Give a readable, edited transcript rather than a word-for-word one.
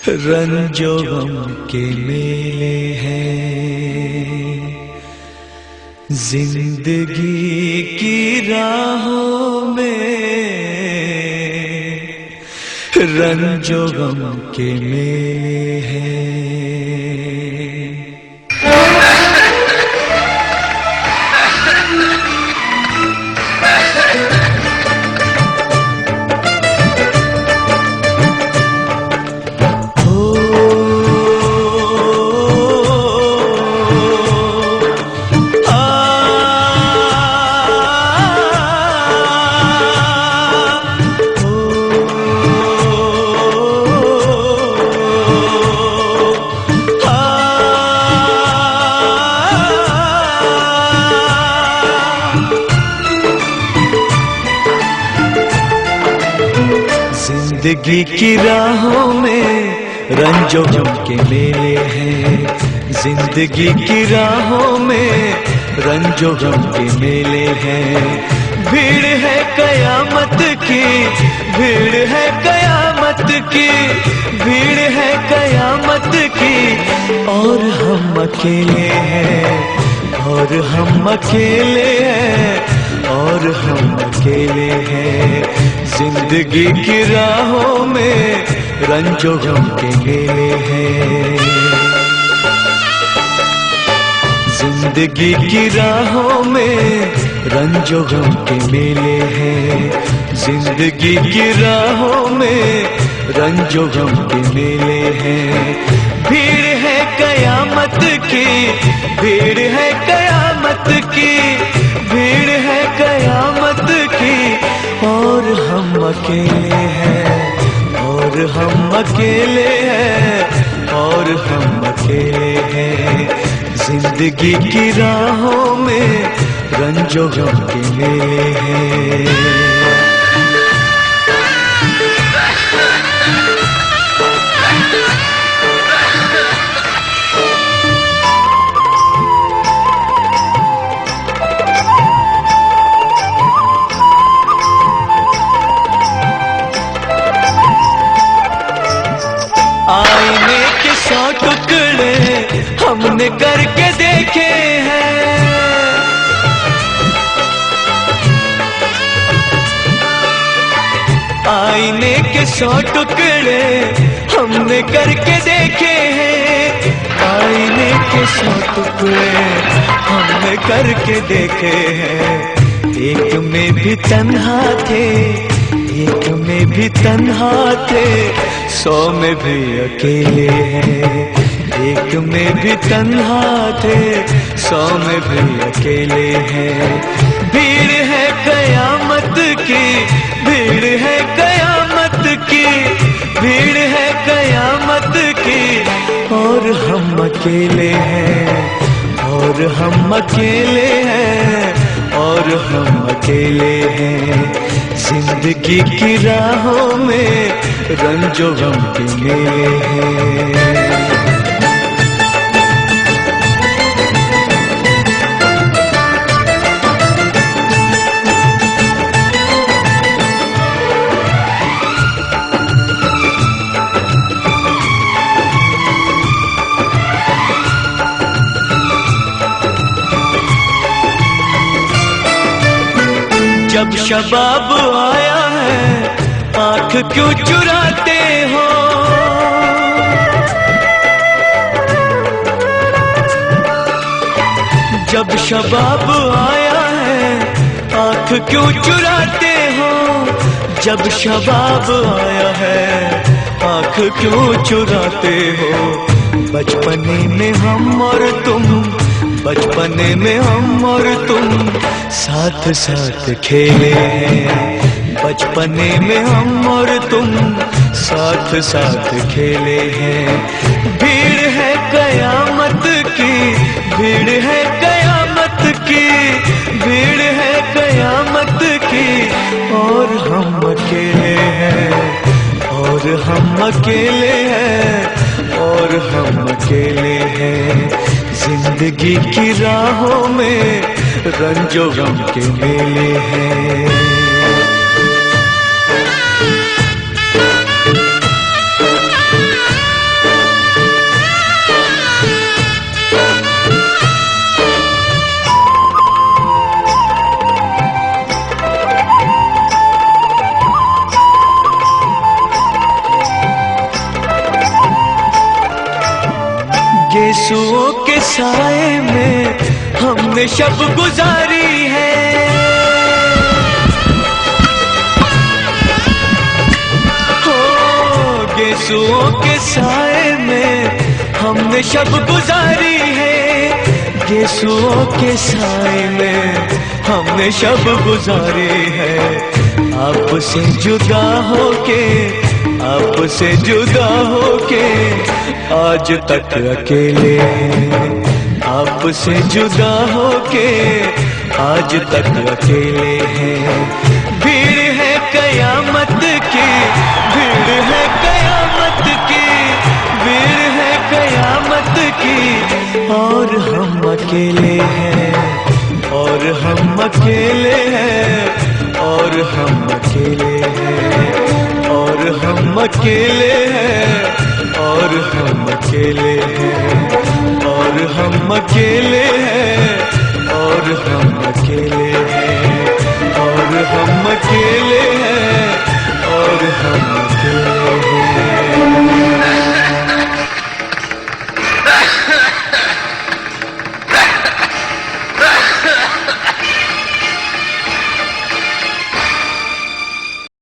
रंजो गम के मेले हैं जिंदगी की राहों में, रंजो गम के मेले हैं। जिंदगी की राहों में रंजो गम के मेले हैं, जिंदगी की राहों में रंजो गम के मेले हैं। भीड़ है कयामत की, भीड़ है कयामत की, भीड़ है कयामत की, और हम अकेले हैं, और हम अकेले हैं, और हम अकेले हैं। जिंदगी की राहों में रंजो गम के मेले हैं, जिंदगी की राहों में रंजो गम के मेले हैं, जिंदगी की राहों में रंजो गम के मेले हैं। भीड़ है कयामत की, भीड़ है कयामत की, भीड़ है कयामत की, और हम अकेले हैं, और हम अकेले हैं, और हम अकेले हैं। जिंदगी की राहों में रंजो गम के मेले हैं। आईने के 100 टुकड़े हमने करके देखे हैं, आईने के 100 टुकड़े हमने करके देखे हैं, आईने के 100 टुकड़े हमने करके देखे हैं। एक में भी तन्हा थे, एक में भी तन्हा थे, 100 में भी अकेले हैं। एक में भी तन्हा थे, 100 में भी अकेले हैं। भीड़ है कयामत की, भीड़ है कयामत की, भीड़ है कयामत की, और हम अकेले हैं, और हम अकेले हैं, और हम अकेले हैं। जिंदगी की राहों में रंजो गम के मेले हैं। जब शबाब आया है आँख क्यों चुराते हो, जब शबाब आया है आँख क्यों चुराते हो, जब शबाब आया है आँख क्यों चुराते हो। बचपने में हम और तुम, बचपने में हम और तुम साथ साथ खेले हैं, बचपने में हम और तुम साथ साथ खेले हैं। भीड़ है कयामत की, भीड़ है कयामत की, भीड़ है कयामत की, और हम अकेले हैं, और हम अकेले हैं, और हम अकेले हैं। जिंदगी की राहों में रंजो गम के मेले हैं। गेसुओं के साए में हमने शब गुजारी है। हो गेसुओं के साए में हमने शब गुजारी है। गेसुओं के साए में हमने शब गुजारी है। आपसे जुदा होके, आपसे जुदा होके आज तक अकेले हैं। आपसे जुदा होके आज तक अकेले हैं। भीड़ है कयामत की, भीड़ है कयामत की, भीड़ है कयामत की, और हम अकेले हैं, और हम अकेले हैं, और हम अकेले हैं, और हम अकेले हैं, और हम अकेले हैं, और हम अकेले हैं, और हम अकेले हैं, और हम अकेले हैं, और हम अकेले हैं।